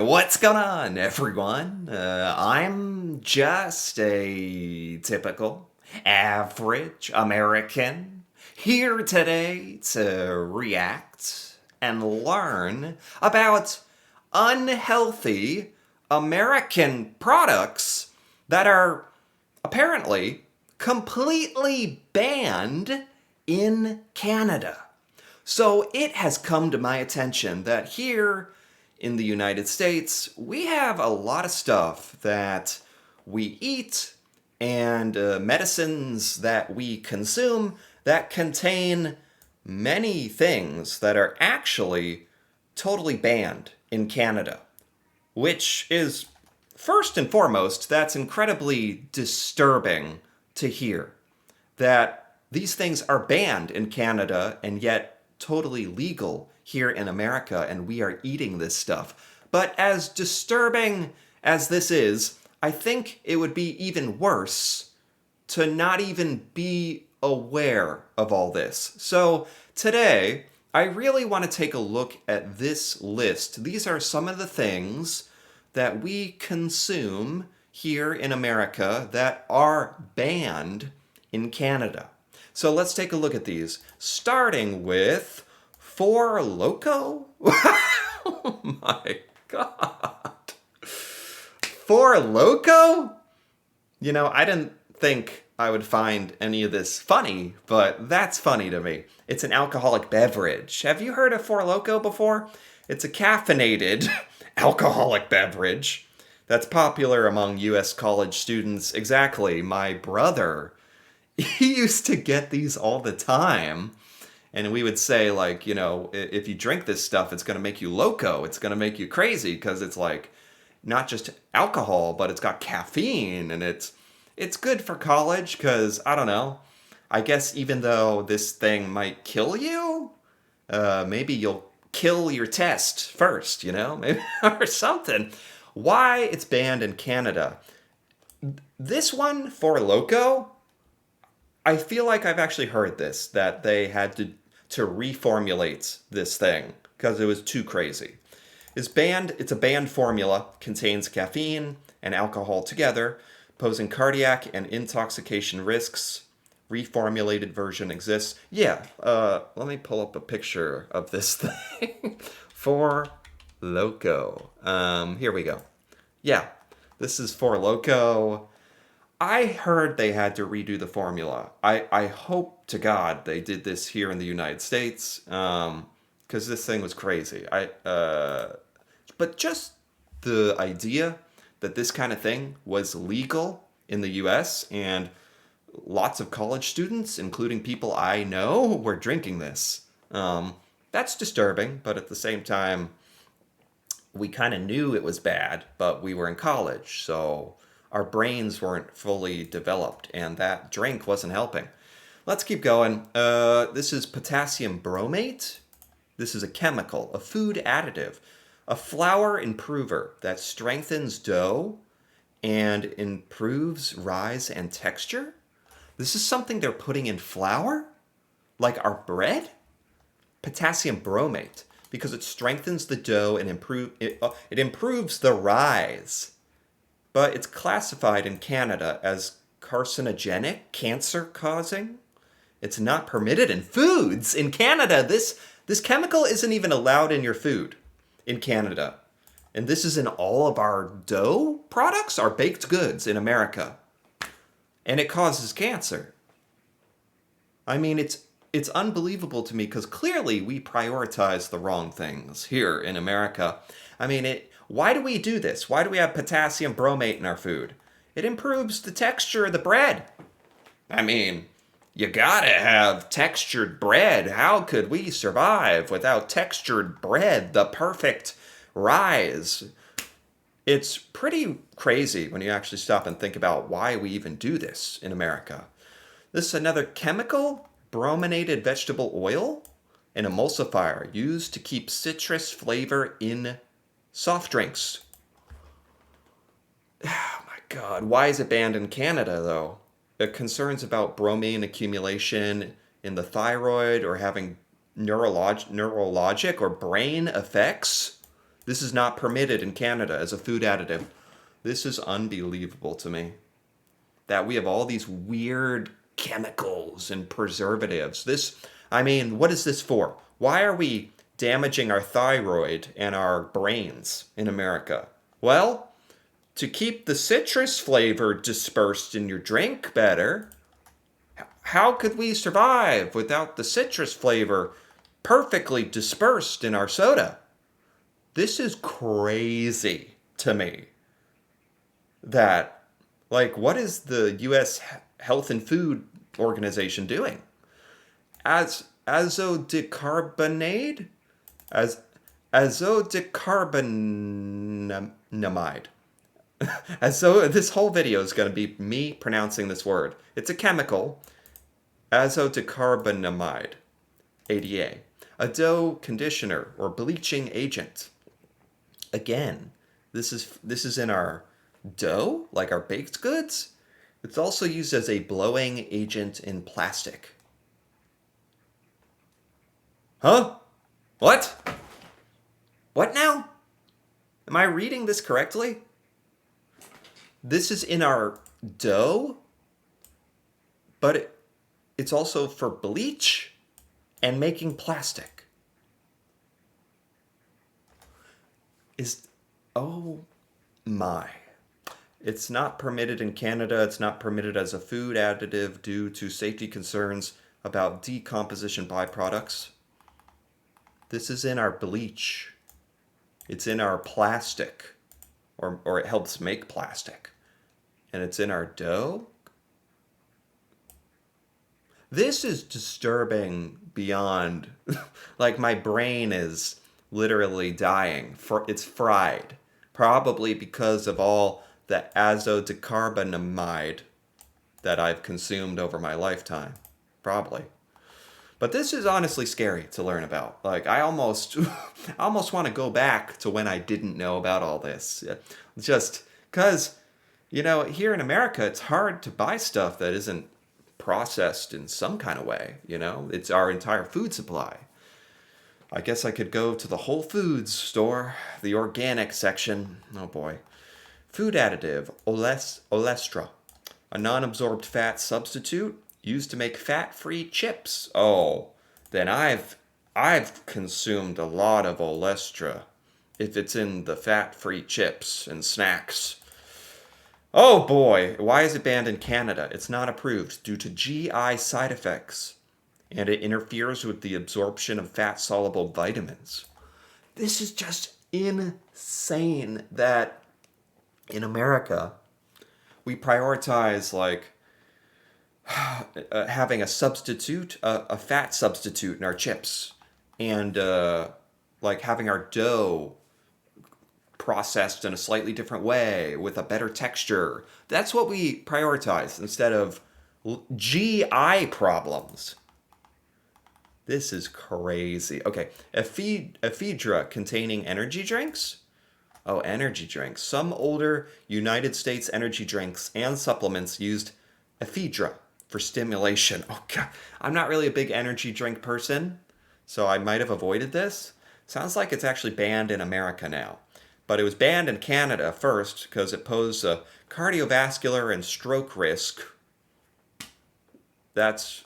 What's going on, everyone? I'm just a typical, average American here today to react and learn about unhealthy American products that are apparently completely banned in Canada. So it has come to my attention that here in the United States, we have a lot of stuff that we eat and medicines that we consume that contain many things that are actually totally banned in Canada, which is, first and foremost, that's incredibly disturbing to hear that these things are banned in Canada and yet totally legal here in America, and we are eating this stuff. But as disturbing as this is, I think it would be even worse to not even be aware of all this. So today, I really want to take a look at this list. These are some of the things that we consume here in America that are banned in Canada. So let's take a look at these, starting with Four Loco. Oh my god. Four Loco? You know, I didn't think I would find any of this funny, but that's funny to me. It's an alcoholic beverage. Have you heard of Four Loco before? It's a caffeinated alcoholic beverage that's popular among US college students. Exactly. My brother, he used to get these all the time. And we would say, like, you know, if you drink this stuff, it's going to make you loco. It's going to make you crazy because it's like not just alcohol, but it's got caffeine and it's good for college because I don't know. I guess even though this thing might kill you, maybe you'll kill your test first, you know, maybe or something. Why it's banned in Canada? This one for Loco, I feel like I've actually heard this that they had to reformulate this thing because it was too crazy. It's a banned formula, contains caffeine and alcohol together, posing cardiac and intoxication risks. Reformulated version exists. Yeah, let me pull up a picture of this thing for Loco. Here we go. Yeah, this is for Loco. I heard they had to redo the formula. I hope to God they did this here in the United States, because this thing was crazy. But just the idea that this kind of thing was legal in the U.S. and lots of college students, including people I know, were drinking this. That's disturbing, but at the same time, we kind of knew it was bad, but we were in college, so our brains weren't fully developed, and that drink wasn't helping. Let's keep going. This is potassium bromate. This is a chemical, a food additive, a flour improver that strengthens dough and improves rise and texture. This is something they're putting in flour? Like our bread? Potassium bromate, because it strengthens the dough and it improves the rise. But it's classified in Canada as carcinogenic, cancer causing. It's not permitted in foods. In Canada, this chemical isn't even allowed in your food in Canada. And this is in all of our dough products, our baked goods in America. And it causes cancer. I mean, it's unbelievable to me because clearly we prioritize the wrong things here in America. I mean, why do we do this? Why do we have potassium bromate in our food? It improves the texture of the bread. I mean, you gotta have textured bread. How could we survive without textured bread? The perfect rise. It's pretty crazy when you actually stop and think about why we even do this in America. This is another chemical, brominated vegetable oil, an emulsifier used to keep citrus flavor in soft drinks. Oh my god, why is it banned in Canada though? Concerns about bromine accumulation in the thyroid or having neurologic or brain effects. This is not permitted in Canada as a food additive. This is unbelievable to me that we have all these weird chemicals and preservatives. I mean, what is this for? Why are we damaging our thyroid and our brains in America? Well, to keep the citrus flavor dispersed in your drink better. How could we survive without the citrus flavor perfectly dispersed in our soda? This is crazy to me. That, like, what is the U.S. Health and Food Organization doing? As azodicarbonate, as azodicarbonamide. As so this whole video is going to be me pronouncing this word. It's a chemical, azodicarbonamide, ADA, a dough conditioner or bleaching agent. Again, this is in our dough, like our baked goods. It's also used as a blowing agent in plastic. Huh? What? What now? Am I reading this correctly? This is in our dough, but it's also for bleach and making plastic. Oh my. It's not permitted in Canada. It's not permitted as a food additive due to safety concerns about decomposition byproducts. This is in our bleach. It's in our plastic, or it helps make plastic. And it's in our dough. This is disturbing beyond, like my brain is literally dying. It's fried, probably because of all the azodicarbonamide that I've consumed over my lifetime. Probably. But this is honestly scary to learn about. Like, I almost want to go back to when I didn't know about all this. Just because, here in America, it's hard to buy stuff that isn't processed in some kind of way. It's our entire food supply. I guess I could go to the Whole Foods store, the organic section. Oh boy. Food additive, Olestra, a non-absorbed fat substitute used to make fat-free chips. Oh, then I've consumed a lot of Olestra if it's in the fat-free chips and snacks. Oh boy, why is it banned in Canada? It's not approved due to GI side effects, and it interferes with the absorption of fat-soluble vitamins. This is just insane that in America we prioritize having a substitute, a fat substitute in our chips, and having our dough processed in a slightly different way with a better texture. That's what we prioritize instead of GI problems. This is crazy. Okay, ephedra containing energy drinks. Oh, energy drinks. Some older United States energy drinks and supplements used ephedra for stimulation. Oh God, I'm not really a big energy drink person, so I might have avoided this. Sounds like it's actually banned in America now. But it was banned in Canada first because it posed a cardiovascular and stroke risk. That's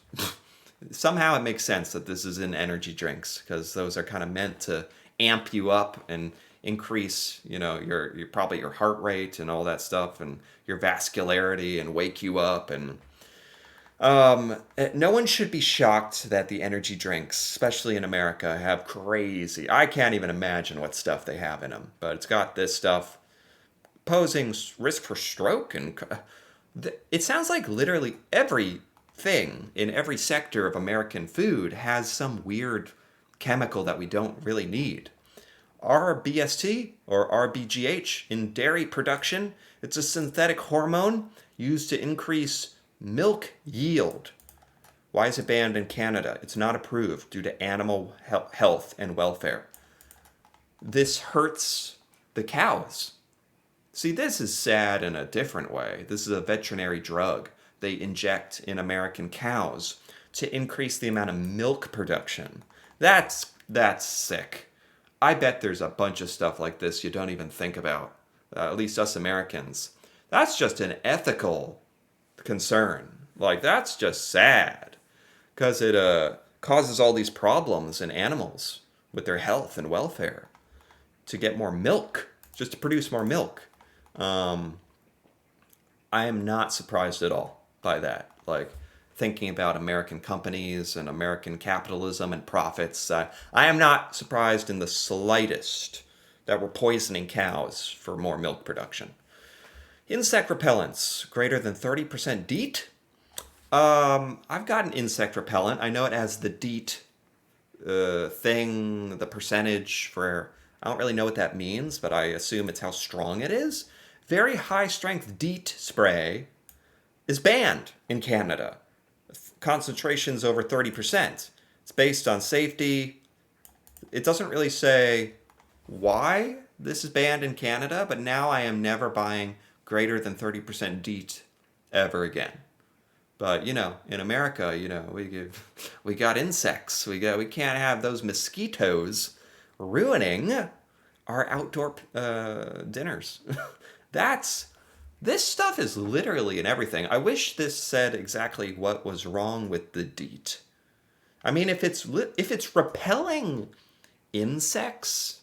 somehow it makes sense that this is in energy drinks because those are kind of meant to amp you up and increase, your probably your heart rate and all that stuff and your vascularity and wake you up. And no one should be shocked that the energy drinks, especially in America, have crazy. I can't even imagine what stuff they have in them, but it's got this stuff posing risk for stroke, and it sounds like literally everything in every sector of American food has some weird chemical that we don't really need. RBST, or RBGH, in dairy production, it's a synthetic hormone used to increase milk yield. Why is it banned in Canada? It's not approved due to animal health and welfare. This hurts the cows. See, this is sad in a different way. This is a veterinary drug they inject in American cows to increase the amount of milk production. That's sick. I bet there's a bunch of stuff like this you don't even think about, at least us Americans. That's just an ethical concern. Like, that's just sad because it causes all these problems in animals with their health and welfare to get more milk, just to produce more milk. Um, I am not surprised at all by that. Like, thinking about American companies and American capitalism and profits, I am not surprised in the slightest that we're poisoning cows for more milk production. Insect repellents, greater than 30% DEET. I've got an insect repellent. I know it has the DEET thing, the percentage for. I don't really know what that means, but I assume it's how strong it is. Very high strength DEET spray is banned in Canada. Concentrations over 30%. It's based on safety. It doesn't really say why this is banned in Canada, but now I am never buying greater than 30% DEET ever again. But in America, we got insects. We can't have those mosquitoes ruining our outdoor dinners. That's This stuff is literally in everything. I wish this said exactly what was wrong with the DEET. I mean, if it's repelling insects,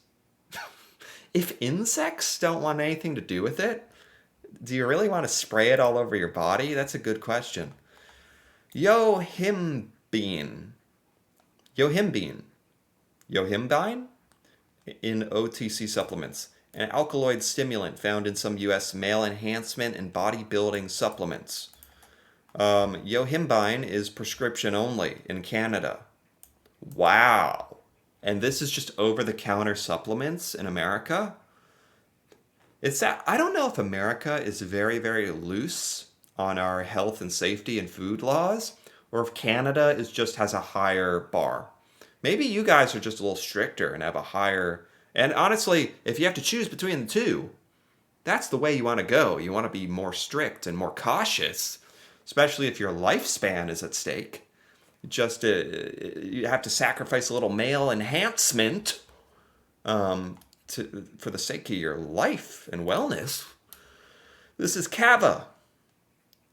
if insects don't want anything to do with it, do you really want to spray it all over your body? That's a good question. Yohimbine. Yohimbine. Yohimbine? In OTC supplements. An alkaloid stimulant found in some U.S. male enhancement and bodybuilding supplements. Yohimbine is prescription only in Canada. Wow. And this is just over-the-counter supplements in America? I don't know if America is very, very loose on our health and safety and food laws, or if Canada has a higher bar. Maybe you guys are just a little stricter and have a higher. And honestly, if you have to choose between the two, that's the way you want to go. You want to be more strict and more cautious, especially if your lifespan is at stake. You have to sacrifice a little male enhancement for the sake of your life and wellness. This is Kava.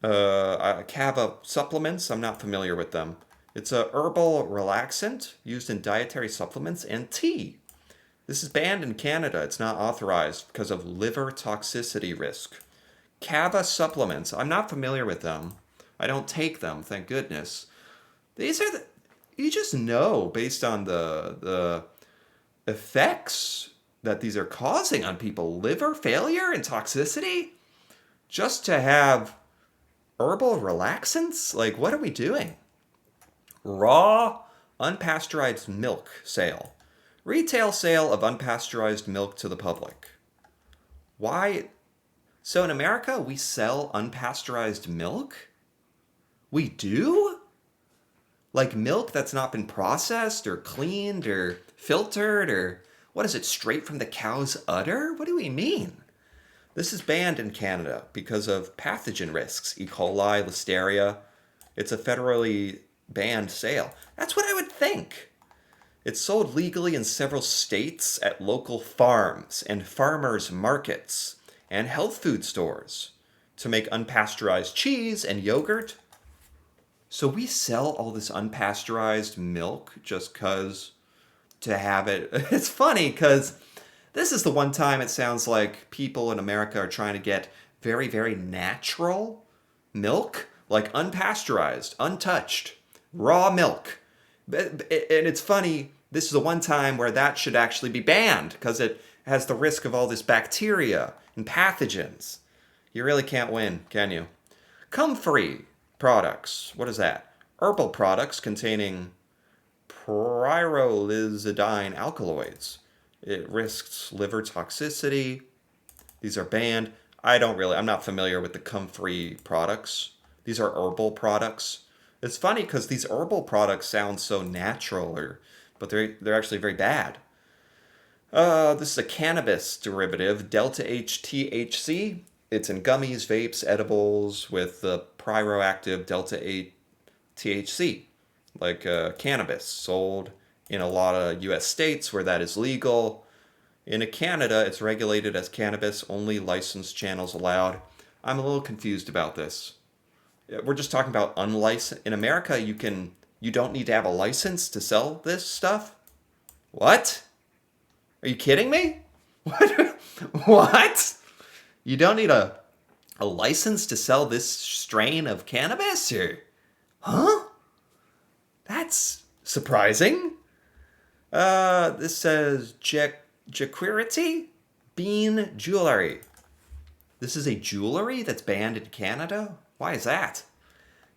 Kava supplements. I'm not familiar with them. It's a herbal relaxant used in dietary supplements and tea. This is banned in Canada. It's not authorized because of liver toxicity risk. Kava supplements. I'm not familiar with them. I don't take them, thank goodness. These are you just know based on the effects that these are causing on people. Liver failure and toxicity? Just to have herbal relaxants? Like, what are we doing? Raw, unpasteurized milk sale. Retail sale of unpasteurized milk to the public. Why? So in America, we sell unpasteurized milk? We do? Like milk that's not been processed or cleaned or filtered or what is it, straight from the cow's udder? What do we mean? This is banned in Canada because of pathogen risks, E. coli, listeria. It's a federally banned sale. That's what I would think. It's sold legally in several states at local farms and farmers markets and health food stores to make unpasteurized cheese and yogurt. So we sell all this unpasteurized milk just because to have it. It's funny because this is the one time it sounds like people in America are trying to get very, very natural milk, like unpasteurized, untouched, raw milk. And it's funny, this is the one time where that should actually be banned because it has the risk of all this bacteria and pathogens. You really can't win, can you? Comfrey products. What is that? Herbal products containing pyrrolizidine alkaloids. It risks liver toxicity. These are banned. I'm not familiar with the Comfrey products. These are herbal products. It's funny because these herbal products sound so natural, but they're actually very bad. This is a cannabis derivative, Delta H THC. It's in gummies, vapes, edibles with the pyroactive Delta 8 THC, like cannabis, sold in a lot of US states where that is legal. In Canada, it's regulated as cannabis, only licensed channels allowed. I'm a little confused about this. We're just talking about unlicensed. In America, you don't need to have a license to sell this stuff? What? Are you kidding me? What? What? You don't need a license to sell this strain of cannabis? Or, huh? That's surprising. This says Jaquirity Bean Jewelry. This is a jewelry that's banned in Canada? Why is that?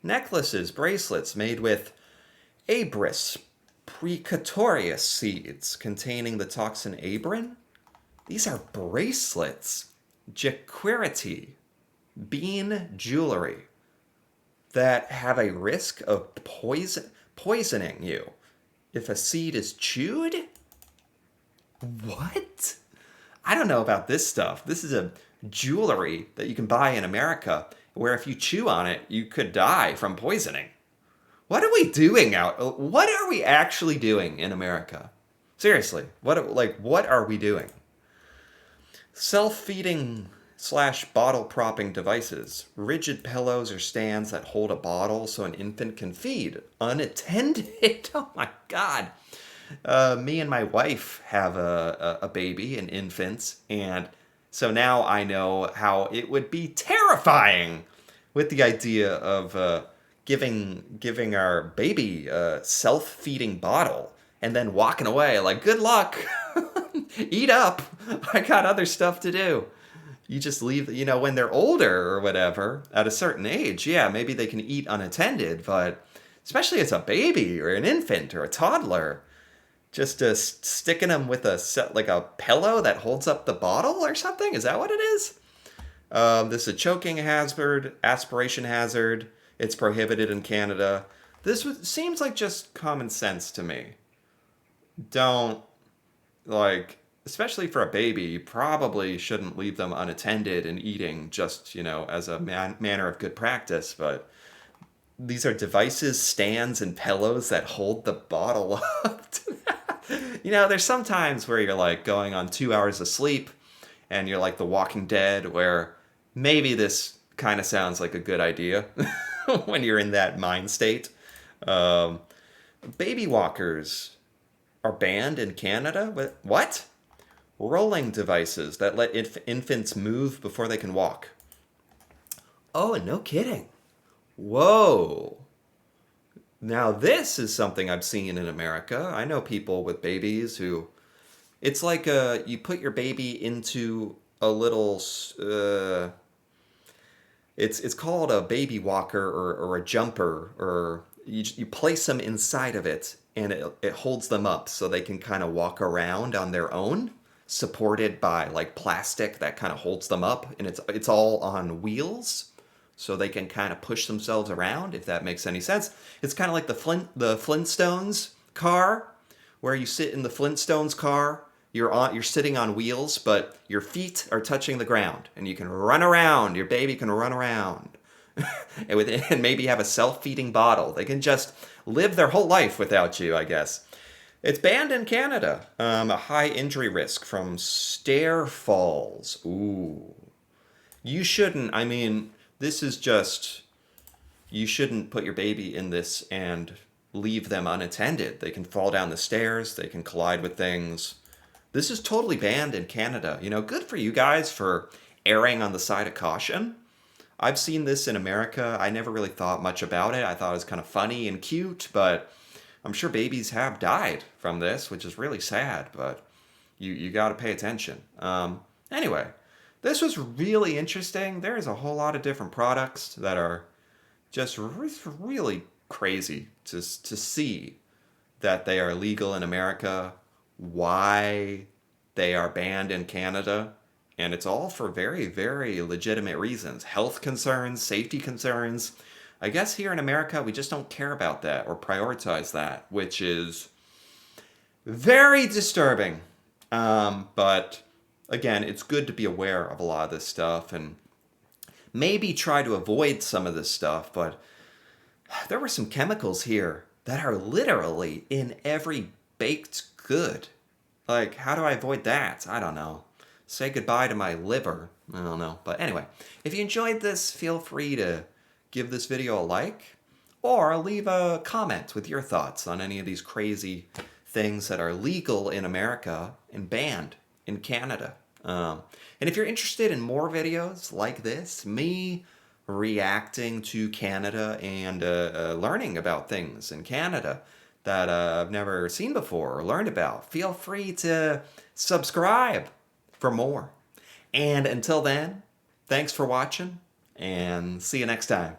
Necklaces, bracelets made with Abris precatorius seeds containing the toxin abrin. These are bracelets. Jaquirity Bean Jewelry that have a risk of poisoning you if a seed is chewed? What? I don't know about this stuff. This is a jewelry that you can buy in America where if you chew on it, you could die from poisoning. What are we doing out? What are we actually doing in America? Seriously, what are we doing? Self-feeding / bottle propping devices. Rigid pillows or stands that hold a bottle so an infant can feed unattended. Oh my God. Me and my wife have a baby, an infant, and so now I know how it would be terrifying with the idea of giving our baby a self-feeding bottle and then walking away like, good luck, eat up, I got other stuff to do. You just leave, when they're older or whatever, at a certain age, yeah, maybe they can eat unattended, but especially as a baby or an infant or a toddler, just sticking them with a pillow that holds up the bottle or something? Is that what it is? This is a choking hazard, aspiration hazard. It's prohibited in Canada. Seems like just common sense to me. Don't, especially for a baby, you probably shouldn't leave them unattended and eating just, as a manner of good practice. But these are devices, stands, and pillows that hold the bottle up to that. There's some times where you're going on 2 hours of sleep and you're like The Walking Dead, where maybe this kind of sounds like a good idea when you're in that mind state. Baby walkers are banned in Canada? What? Rolling devices that let infants move before they can walk. Oh, no kidding. Whoa. Now this is something I've seen in America. I know people with babies who, it's like you put your baby into a little, it's called a baby walker or a jumper, or you place them inside of it and it holds them up so they can kind of walk around on their own, supported by plastic that kind of holds them up, and it's all on wheels. So they can kind of push themselves around, if that makes any sense. It's kind of like the Flintstones car, where you sit in the Flintstones car. You're sitting on wheels, but your feet are touching the ground, and you can run around. Your baby can run around, and maybe have a self-feeding bottle. They can just live their whole life without you, I guess. It's banned in Canada. A high injury risk from stair falls. Ooh, you shouldn't. I mean, this is just, you shouldn't put your baby in this and leave them unattended. They can fall down the stairs. They can collide with things. This is totally banned in Canada. Good for you guys for erring on the side of caution. I've seen this in America. I never really thought much about it. I thought it was kind of funny and cute, but I'm sure babies have died from this, which is really sad, but you got to pay attention. Anyway. This was really interesting. There's a whole lot of different products that are just really crazy to see that they are legal in America, why they are banned in Canada, and it's all for very, very legitimate reasons. Health concerns, safety concerns. I guess here in America, we just don't care about that or prioritize that, which is very disturbing. But again, it's good to be aware of a lot of this stuff and maybe try to avoid some of this stuff, but there were some chemicals here that are literally in every baked good. Like, how do I avoid that? I don't know. Say goodbye to my liver. I don't know. But anyway, if you enjoyed this, feel free to give this video a like or leave a comment with your thoughts on any of these crazy things that are legal in America and banned in Canada. And if you're interested in more videos like this, me reacting to Canada and learning about things in Canada that I've never seen before or learned about, feel free to subscribe for more. And until then, thanks for watching and see you next time.